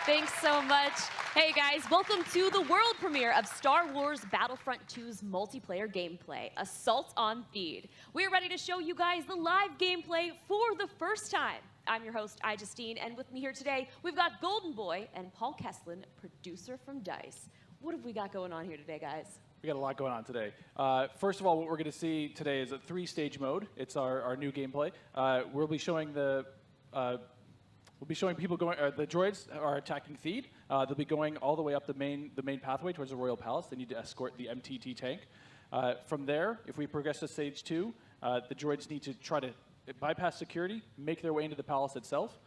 Thanks so much. Hey guys, welcome to the world premiere of Star Wars Battlefront 2's multiplayer gameplay, Assault on Theed. We're ready to show you guys the live gameplay for the first time. I'm your host, Justine, and with me here today, we've got Golden Boy and Paul Kesslin, producer from DICE. What have we got going on here today, guys? We got a lot going on today. First of all, what we're going to see today is a 3-stage mode. It's our new gameplay. We'll be showing people going. The droids are attacking Theed. They'll be going all the way up the main pathway towards the Royal Palace. They need to escort the MTT tank. From there, if we progress to stage 2, the droids need to try to bypass security, make their way into the palace itself.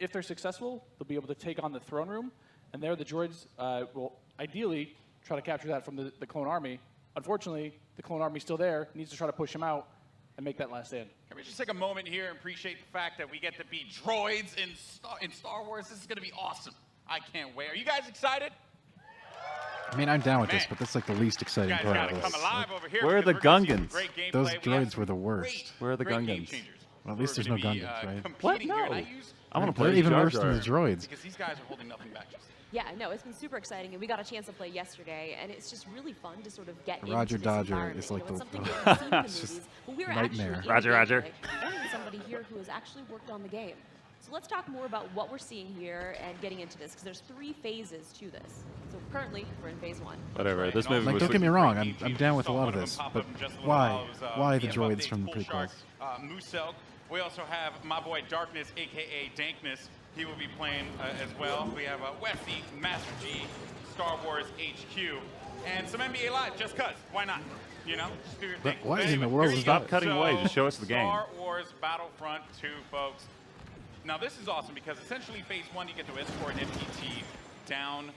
If they're successful, they'll be able to take on the throne room, and there the droids will ideally try to capture that from the clone army. Unfortunately, the clone army's still there, needs to try to push them out and make that last stand. Can we just take a moment here and appreciate the fact that we get to be droids in Star Wars? This is going to be awesome. I can't wait. Are you guys excited? I mean, I'm down with this, but that's like the least exciting part of this. Where are the Gungans? Those droids were the worst. Where are the Gungans? Well, at least there's no Gungans, right? What? No. I want to play They're even Jar worse Jar. than the droids. Because these guys are holding nothing back. Yeah, no, it's been super exciting, and we got a chance to play yesterday, and it's just really fun to sort of get Roger into this Dodger environment. is like you know, it's the- something we haven't seen in the it's just movies, but we were nightmare. actually Roger, Roger. interviewing somebody here who has actually worked on the game. So let's talk more about what we're seeing here and getting into this, because there's 3 phases to this. So currently, we're in phase 1. Whatever. This movie Like, was. don't get me wrong, I'm down with a lot of this, but why? Why the droids from the prequels? Musel. We also have my boy Darkness, a.k.a. Dankness. He will be playing as well. We have Westy, Master G, Star Wars HQ, and some NBA Live, just cuz. Why not? You know? Just do your thing. What in the Anyway, world here is we that? go. Stop cutting away. Just show us the game. Star Wars Battlefront 2, folks. Now, this is awesome because essentially phase 1, you get to escort an MTT down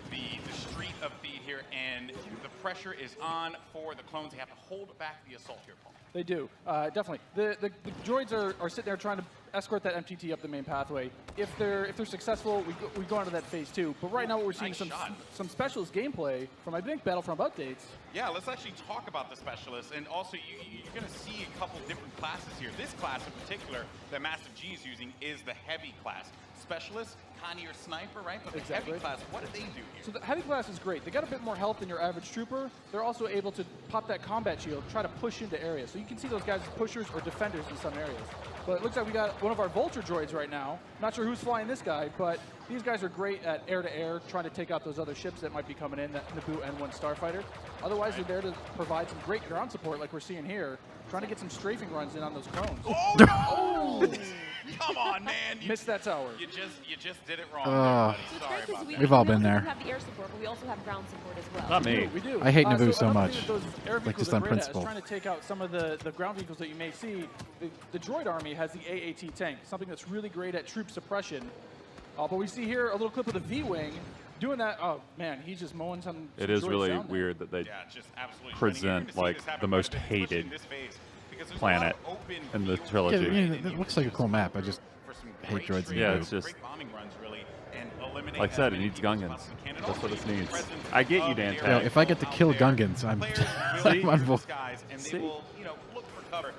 the street of Theed here, and the pressure is on for the clones. They have to hold back the assault here, Paul. They do, definitely. The droids are sitting there trying to escort that MTT up the main pathway. If they're successful, we go on to that phase 2. But right now, what we're seeing Nice shot. some specialist gameplay from, I think, Battlefront updates. Yeah, let's actually talk about the specialists, and also you're going to see a couple different classes here. This class in particular that Master G is using is the heavy class. Specialist, kind of your sniper, right? But the Exactly. heavy class, what do they do here? So the heavy class is great. They got a bit more health than your average trooper. They're also able to pop that combat shield, try to push into areas. So you can see those guys as pushers or defenders in some areas. But it looks like we got one of our Vulture droids right now. Not sure who's flying this guy, but these guys are great at air-to-air, trying to take out those other ships that might be coming in, that Naboo N1 Starfighter. Otherwise, they're there to provide some great ground support like we're seeing here, trying to get some strafing runs in on those clones. Oh! Come on, man. Missed that tower. You just did it wrong. there, buddy. So it's Sorry great because about that. We've all we been not there. only have the air support, but we also have ground support as well. Not me. We do. I hate Naboo so another thing much. that those air Like, vehicles just are on great at is principle. trying to take out some of the ground vehicles that you may see. The droid army has the AAT tank, something that's really great at troop suppression. But we see here a little clip of the V-Wing doing that. Oh, man, he's just mowing some It is droids really down there. weird that they Yeah, just absolutely present, shredding. You're gonna see like, this happen the most quite a bit, especially hated in this phase, because there's a planet lot of open in the field trilogy. Yeah, and it you looks can like a cool use map. I just for some hate great droids in Yeah, Naboo. it's just- great bombing runs, really, and eliminate Like I as said, it many needs people as Gungans. possible can. And That's also what it use the needs. presence I get you, of Dan the Tag. Yo, air if I get to out kill there. Gungans, I'm Players will I'm use on the board. skies, and they See? will, look for cover.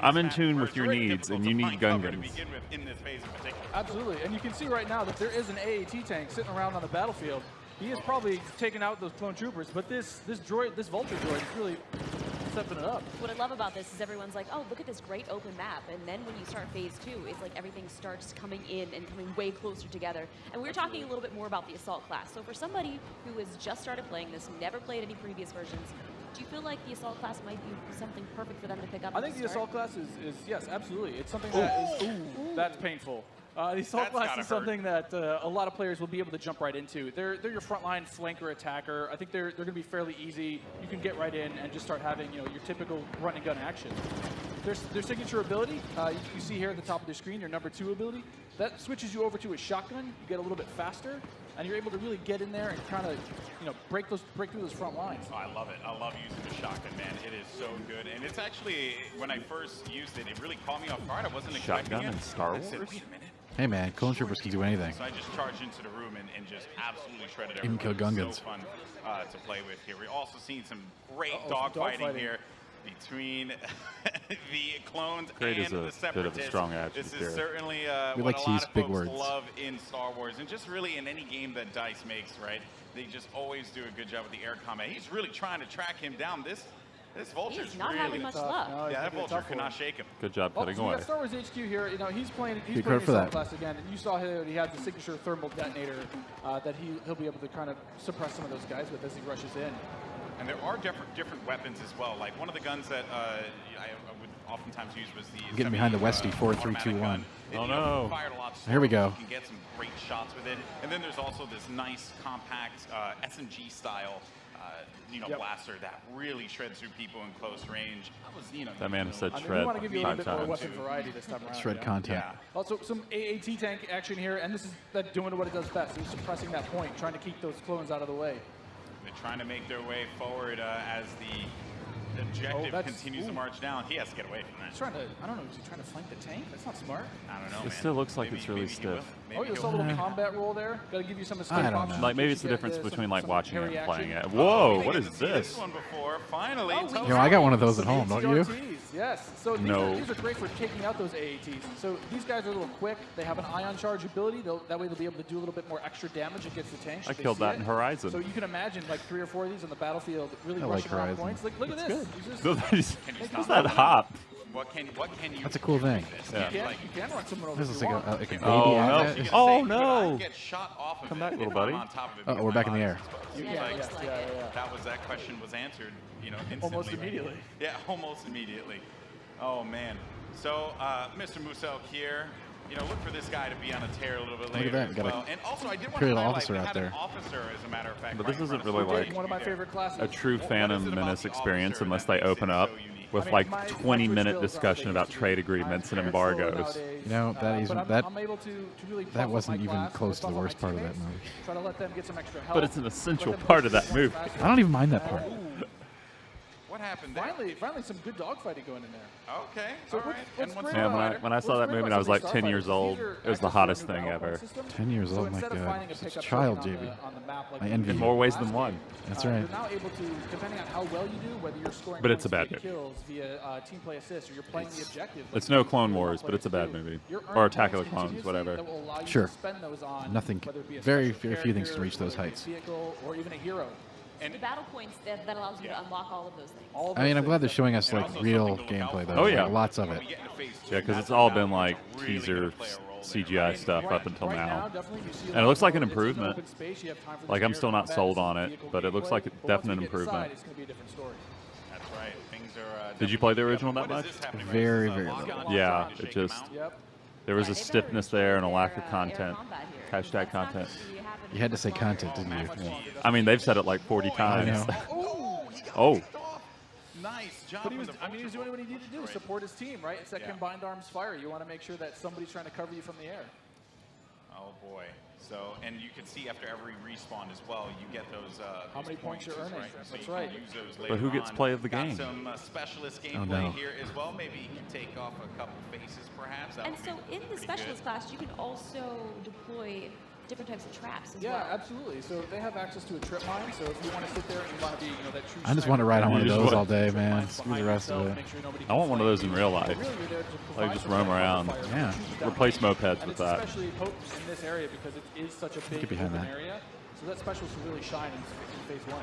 I'm in tune with your needs, and you need Gungans. To begin with in this phase in particular. Absolutely, and you can see right now that there is an AAT tank sitting around on the battlefield. He is probably taking out those clone troopers, but this Vulture droid is really stepping it up. What I love about this is everyone's like, oh, look at this great open map. And then when you start phase 2, it's like everything starts coming in and coming way closer together. And we were talking a little bit more about the assault class. So for somebody who has just started playing this, never played any previous versions, do you feel like the assault class might be something perfect for them to pick up? I at think the start? assault class is yes, absolutely. It's something that is, that's painful. The assault That's class gotta is something that a lot of players will be able to jump right into. They're your frontline flanker attacker. I think they're going to be fairly easy. You can get right in and just start having your typical run and gun action. Their signature ability, you see here at the top of the screen, your number 2 ability, that switches you over to a shotgun. You get a little bit faster, and you're able to really get in there and kind of break through those front lines. Oh, I love it. I love using the shotgun, man. It is so good. And it's actually, when I first used it, it really caught me off guard. I wasn't expecting Shotgun it. in Star I said, Wars? wait a minute. Hey man, clone troopers can do anything. So I just charged into the room and just absolutely shredded Even everyone. kill It was Gungans. so fun to play with here. We're also seeing some great Some dogfighting dogfighting. here. between the clones Great and is the a separatists. bit of a strong adjective This here. is certainly We what like a to lot use of big folks words. love in Star Wars, and just really in any game that DICE makes, right? They just always do a good job with the air combat. He's really trying to track him down. This Vulture's He's not really having much tough. luck. No, he's yeah, that making it Vulture tough for could not him. shake him. Good job Well, cutting so we away. got Star Wars HQ here. You know, he's playing Good his card for that. class again, and you saw he had the signature thermal detonator that he'll be able to kind of suppress some of those guys with as he rushes in. And there are different weapons as well. Like one of the guns that I would oftentimes use was the Getting behind the Westie, 4, 3, 2, 1. gun. Oh, It, no. Fired a lot Here we slower, go. so you can get some great shots with it. And then there's also this nice compact SMG style Yep. blaster that really shreds through people in close range. That was That man said I mean, we shred want to give you a little 5 bit more times. weapon variety this time around. Shred you know? content. Yeah. Also, some AAT tank action here, and this is that doing what it does best. It's suppressing that point, trying to keep those clones out of the way. They're trying to make their way forward as the objective continues to march down. He has to get away from that. He's trying to, I don't know, is he trying to flank the tank? That's not smart. I don't know, It man. still looks like Maybe- it's really maybe he will. stiff. Maybe Oh, you he'll- saw a little combat roll there. Got to give you some escape I don't options. know. Like maybe in it's the case you difference get between some like watching it parry and playing action. it. Whoa, we what didn't is get to see this? one before. Finally, Oh, we Toast. Yo, I got one of those at home, don't you? HCRTs, yes. So these, No. these are great for taking out those AATs. So these guys are a little quick. They have an ion charge ability. That way they'll be able to do a little bit more extra damage against the tank. I should they killed see that it. in Horizon. So you can imagine like 3 or 4 of these on the battlefield, really I like rushing around Horizon. points. Look at this. He's just- What's that hop? What can you That's a cool do thing. with this? Yeah. you can run someone over This if is you like want. a baby Oh, ad. no. I was gonna Oh, say, could no. I get shot off of Come it back, if little I'm buddy. on top of it Oh, because we're my back in the body's air. exposed? You Yeah, can, it looks yes, like yeah, it. yeah, yeah. That was that question was answered, instantly. Almost right? immediately. Yeah, almost immediately. Oh man. So Mr. Musso here, look for this guy to be on a tear a little bit at later that, as got a well. And also, I did want to Imperial highlight officer we out had there. an officer, as a matter of fact. But right this in front isn't of us. really like One of my favorite classes. a true What is Phantom it about Menace the experience officer unless that they makes open it up so unique? with I mean, like my 20-minute Twitch discussion builds about are trade they agreements and used to be. I'm very slow embargoes. nowadays, You know, that I'm able to really buff that up wasn't my even class, close to buff the up worst my part of that teammates, movie. Try to let them get some extra help. But it's an essential let them part push of that these movie. points faster. I don't even mind that part. What happened there? Finally, some good dogfighting going in there. Okay. So all right. what's And once great Yeah, about when I saw what's that great movie, about I was like some of 10 these years Starfighters, old. these are It was the access to a hottest new thing Battlefront ever. system. 10 years So old, my instead of God. finding a Just a pickup child, token JB. on the map like I you envy did you. In more ways last than one. game, That's You're right. now able to, depending on how well you do, whether you're scoring But it's a points bad via movie. kills, via team play assists, or you're playing the objective. It's no Clone Wars, but it's a bad movie. Or Attack of the Clones, whatever. Sure. Nothing. Nothing very few things can reach those heights. Vehicle, or even a hero. And The battle points that allows you Yeah. to unlock all of those things. All of I mean, those I'm glad they're things showing us And like also real something to look out gameplay for. though. Oh, yeah. Like, lots of when it. we get into phase two, Yeah, because that's it's all when been that like one's really teaser gonna play a role there. CGI stuff Right- up until right now. definitely you see a And lot it looks like more- an it's an improvement. open space, you have time for Like, the I'm air still not combat, sold some on it, vehicle but it looks gameplay, like a but once definite we get improvement. inside, it's going to be a different story. That's right. Things are. Did you play the definitely original picking up. that What is much? this happening? Very, This is a very lock-on little. Yeah, trying to it shake them just- out? Yep. There was Yeah, a they better stiffness there and a restore lack their, of air content. combat here. Hashtag That's not content. gonna be happening You had to say much content, longer. didn't you? Much Yeah. longer. I mean, they've said it like 40 I times. know. Oh, he got Oh. picked off. Nice job. But he from was, the I mean, he was doing what he needed to do, Right. support his team, right? It's that Yeah. combined arms fire. You want to make sure that somebody's trying to cover you from the air. Oh boy. So, and you can see after every respawn as well, you get those. How many points you're earning. Right? So That's you right. can use those But who later gets on. play of the Got game? some specialist Oh, gameplay no. here as well. Maybe he can take off a couple faces, perhaps. That And would so be in the pretty specialist good. class, you can also deploy different types of traps as Yeah, well. absolutely. So they have access to a trip mine. So if you want to sit there and you want to be, that true. I just sniper, want to ride on one of You just those want- all day, trip man. mines Screw the behind rest of yourself, it. make sure nobody I want can one of those in flank real you. life. But really, you're there to provide just some roam kind of around. fire. Yeah. Choose that Replace one. mopeds And with it's that. especially potent in this area because it is such a big Get behind open that. area. So that specialist will really shine in phase one.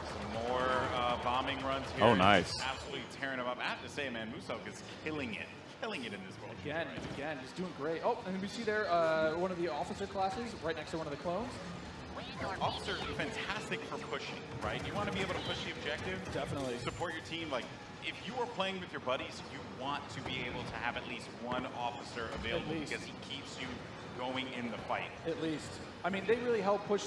Some more bombing runs here. Oh, nice. Absolutely tearing them up. I have to say, man, Musok is killing it in this world. Again, just doing great. Oh, and we see there one of the officer classes right next to one of the clones. Officer, fantastic for pushing, right? You want to be able to push the objective. Definitely. Support your team. Like, if you are playing with your buddies, you want to be able to have at least one officer available least. because he keeps you going in the fight. At least. I mean, they really help push,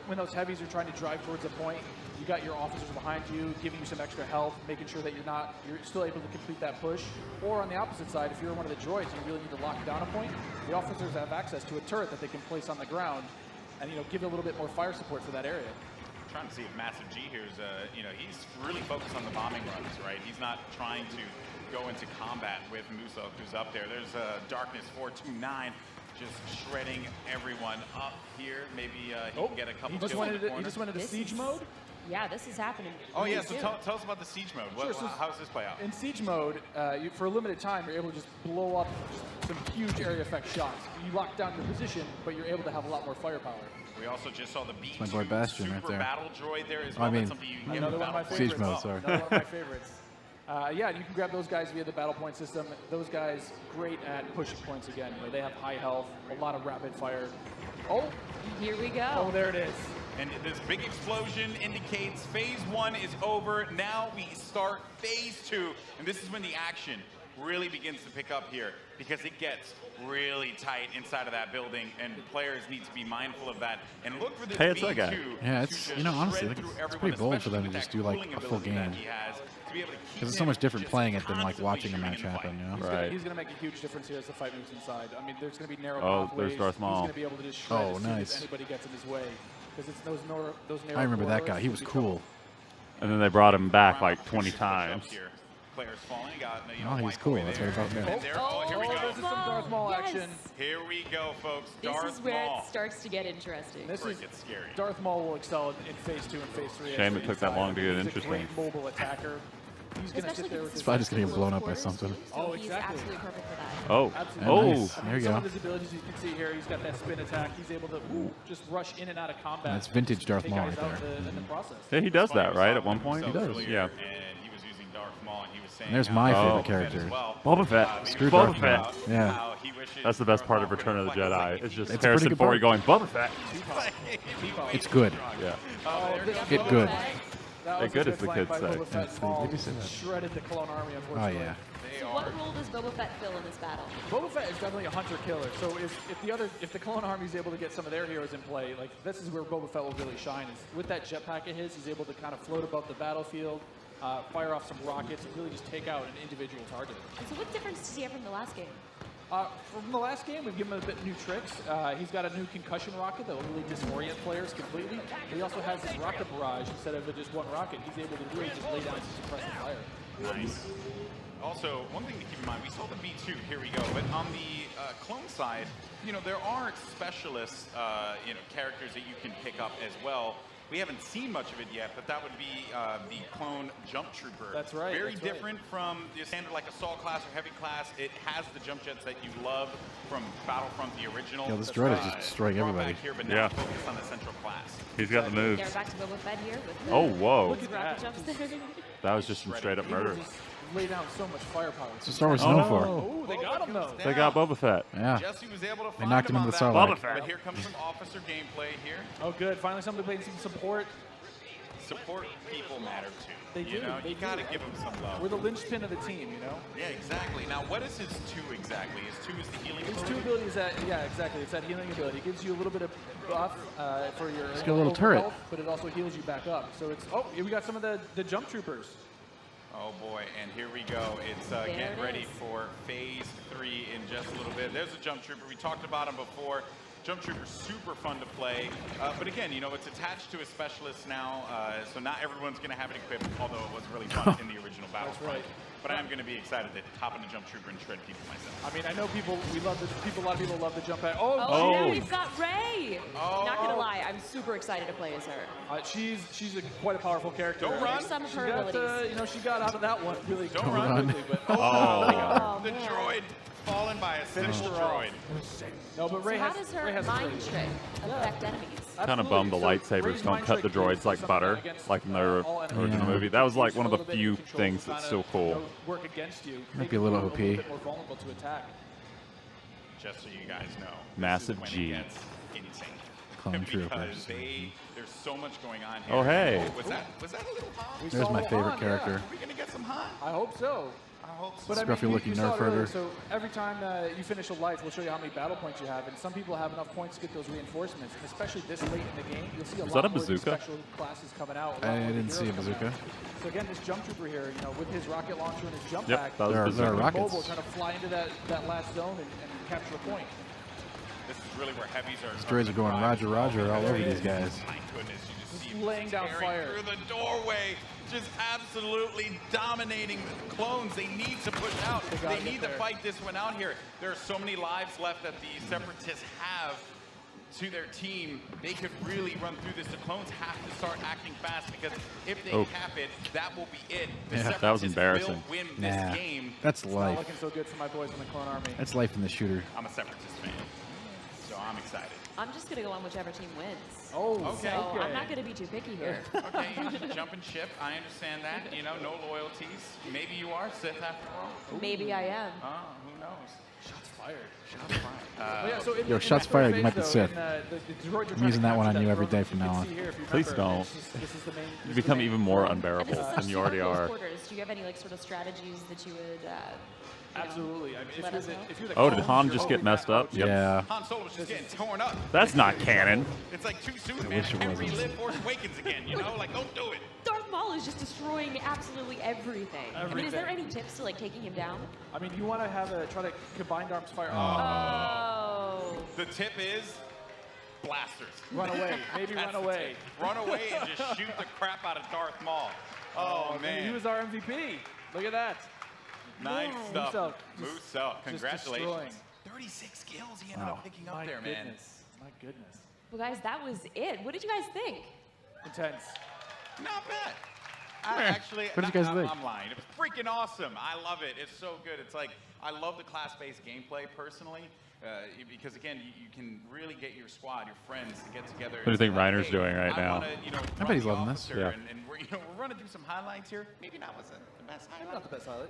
when those heavies are trying to drive towards a point, you got your officers behind you, giving you some extra health, making sure that you're still able to complete that push. Or on the opposite side, if you're one of the droids and you really need to lock down a point, the officers have access to a turret that they can place on the ground and, give a little bit more fire support for that area. I'm trying to see if Massive G here is, he's really focused on the bombing runs, right? He's not trying to go into combat with Musok, who's up there. There's Darkness 429. just shredding everyone up here. Maybe he can get a couple he just kills in the corner. He just went into siege mode. Yeah, this is happening. Oh yeah, so tell us about the siege mode. Sure, so how does this play out? In siege mode, for a limited time, you're able to just blow up some huge area effect shots. You lock down your position, but you're able to have a lot more firepower. We also just saw the B2 my boy Bastion super right there. battle droid there as well. I mean, That's something you can get another with one of my Battlefront favorites. Siege mode, sorry. Another one of my favorites. Yeah, you can grab those guys via the battle point system. Those guys great at pushing points again. You know, they have high health, a lot of rapid fire. Oh, here we go. Oh, there it is. And this big explosion indicates phase 1 is over. Now we start phase 2, and this is when the action really begins to pick up here, because it gets really tight inside of that building, and players need to be mindful of that and look for this Hey, it's B2 that guy. Yeah, it's, you know, honestly, it's pretty bold for them to just do like a full game. Because it's so much different playing it than like watching a match happen, you know? He's going to make a huge difference here as the fight moves inside. I mean, there's going to be narrow there's pathways. Darth Maul. He's going to be able to just shred as soon as anybody gets in his way. Because it's those narrow I remember that corridors. guy. He was cool. And then they brought him back like 20 times. Players falling, Oh, he's cool. That's what I'm talking about. Here we go. This is some Darth Maul action. Here we go, folks. This Darth is where Maul. it starts to get interesting. This is gets scary. Darth Maul will excel in phase 2 and phase 3. Shame it took that long to get He's interesting. a great mobile attacker. He's going to sit there with his... He's probably just going to get blown up by something. So he's absolutely perfect for that. Oh, Absolutely. Nice. There you Some go. of his abilities you can see here, he's got that spin attack. He's able to just rush in and out of combat. That's vintage Darth Take Maul guys right out there. in the process. Yeah, he does that, right? At one point? He does. Yeah. And he was using Darth Maul, and he was saying... And there's my Oh. favorite character. Boba Fett. Screw Boba Darth Fett. Maul. Yeah. How he wishes That's the best Darth part of Maul Return of the could reflect Jedi. It's just It's a Harrison pretty good Ford part. going, Boba Fett. It's good. Yeah. Get good. That Hey, was good a as the flank kids by say. Boba Fett. Yes, Maul they do say that. shredded the clone army, Oh, unfortunately. yeah. So what role does Boba Fett fill in this battle? Boba Fett is definitely a hunter-killer. So if the clone army is able to get some of their heroes in play, like this is where Boba Fett will really shine. Is with that jetpack of his, he's able to kind of float above the battlefield, fire off some rockets, and really just take out an individual target. And so what difference does he have from the last game? From the last game, we've given him a bit new tricks. He's got a new concussion rocket that will really disorient players completely. He also has his rocket barrage instead of just one rocket. He's able to really just lay down some suppressive fire. Nice. Also, one thing to keep in mind, we saw the B2, here we go, but on the clone side, you know, there are specialist, characters that you can pick up as well. We haven't seen much of it yet, but that would be the clone jump trooper. That's right. Very that's different from the standard like assault class or heavy class. It has the jump jets that you love from Battlefront, the original. Yo, this droid is just destroying brought everybody. back here, but now Yeah. focused on the central class. He's got the moves. Yeah, we're back to Boba Fett here with the Oh, whoa. Look at rocket that. jumps there. That was just some straight up He will murder. just lay down so much firepower. That's what Star Wars is Oh, known no. for. Oh, they got him though. They got Boba Fett. Yeah. Jesse was able to They find knocked him on into the that Sarlacc. Boba Fett. But here comes some officer gameplay here. Oh, good. Finally, somebody playing some support. Support people matter too. They You do, know, they you gotta do. give them some love. We're the linchpin of the team, you know? Yeah, exactly. Now, what is his 2 exactly? His 2 is the healing His ability? 2 abilities that, yeah, exactly. It's that healing ability. It gives you a little bit of buff for your got a little overall turret. health, but it also heals you back up. So it's, oh, here we got some of the jump troopers. Oh boy, and here we go. It's getting it ready is. for phase 3 in just a little bit. There's a jump trooper. We talked about him before. Jump trooper, super fun to play. But again, you know, it's attached to a specialist now, so not everyone's going to have it equipped, although it was really fun in the original Battlefront. right. But I am going to be excited to hop in a jump trooper and shred people myself. I mean, I know a lot of people love the jump back. Oh, Oh, now Oh. we've got Rey. Oh. Not gonna lie, I'm super excited to play as her. she's quite a powerful character. Don't run. Here's some of She her got, abilities. she got out of that one really Don't run. quickly, but Oh, The man. droid fallen by a Finished simple her off. droid. no, but So Rey how has does Rey her has mind abilities. trick affect enemies? Kind of bummed the lightsabers don't cut the droids like butter, like in the original movie. That was like one of the few things that's still cool. Work against you. Might make be a little you OP. bit more vulnerable to attack. Just so you guys know. Massive this is G. when it gets insane. Clone Because troopers. there's so much going on here. Oh, hey. Was that a little hot? We There's saw my Han, favorite yeah. character. Are we gonna get some hot? I hope so. I hope so. But I Scruffy mean, looking you saw nerf it earlier, herder. so every time you finish a life, we'll show you how many battle points you have, and some people have enough points to get those reinforcements, and especially this late in the game, you'll see a Is lot that a more of these bazooka? special classes coming out. I didn't see a bazooka. So again, this jump trooper here, you know, with his rocket launcher and his jump Yep, pack, that was There are bizarre. rockets. mobile, trying to fly into that last zone and capture a point. This is really where heavies are. These droids are going Roger, Roger all over these guys. My goodness, you just see laying down fire through the doorway, just absolutely dominating the clones. They need to push out. They need to fight this one out here. There are so many lives left that the Separatists have to their team. They could really run through this. The clones have to start acting fast, because if they cap it, that will be it. The Yeah, that was embarrassing. will win this game. That's It's life. not looking so good for my boys in the clone army. That's life in the shooter. I'm a Separatist fan, so I'm excited. I'm just going to go on whichever team wins. Oh, Okay. So I'm not going to be too picky here. Okay, jump and ship. I understand that. You know, no loyalties. Maybe you are Sith after all. Maybe I am. Who knows? Shots fired. Shots fired. Yeah, so in Yo, in shots that fired, first you might be phase, Sith. though, the droids are I'm trying using to that one capture on you that every day throne. from You now can on. see here, if you Please remember, don't. this is the main, You become even more And unbearable than you already close are. quarters, do you have any like sort of strategies that you would absolutely. I mean, let us know. if you're the Oh, did clones, Han you're just get always messed that up? OG. Yep. Yeah. Han Solo's just getting torn up. That's not canon. It's like too soon, I man. wish it Can't wasn't. relive Force Awakens again, you know? Like, don't do it. Darth Maul is just destroying absolutely everything. I mean, is there any tips to like taking him down? I mean, you want to have try to combine arms fire. Oh. The tip is blasters. Run away. Maybe That's run the away. tip. Run away and just shoot the crap out of Darth Maul. Oh, man. He was our MVP. Look at that. Nice stuff. Muso, Muso, just congratulations. destroying. 36 kills he ended up picking up My there, man. goodness. My goodness. Well, guys, that was it. What did you guys think? Intense. Not bad. Actually, What did you guys think? I'm lying. It was freaking awesome. I love it. It's so good. It's like, I love the class-based gameplay personally, because again, you can really get your squad, your friends to get together. What do you think Reiner's doing right now? I bet he's loving this. And we're, we're running through some highlights here. Maybe not was the best highlight. Not the best highlight.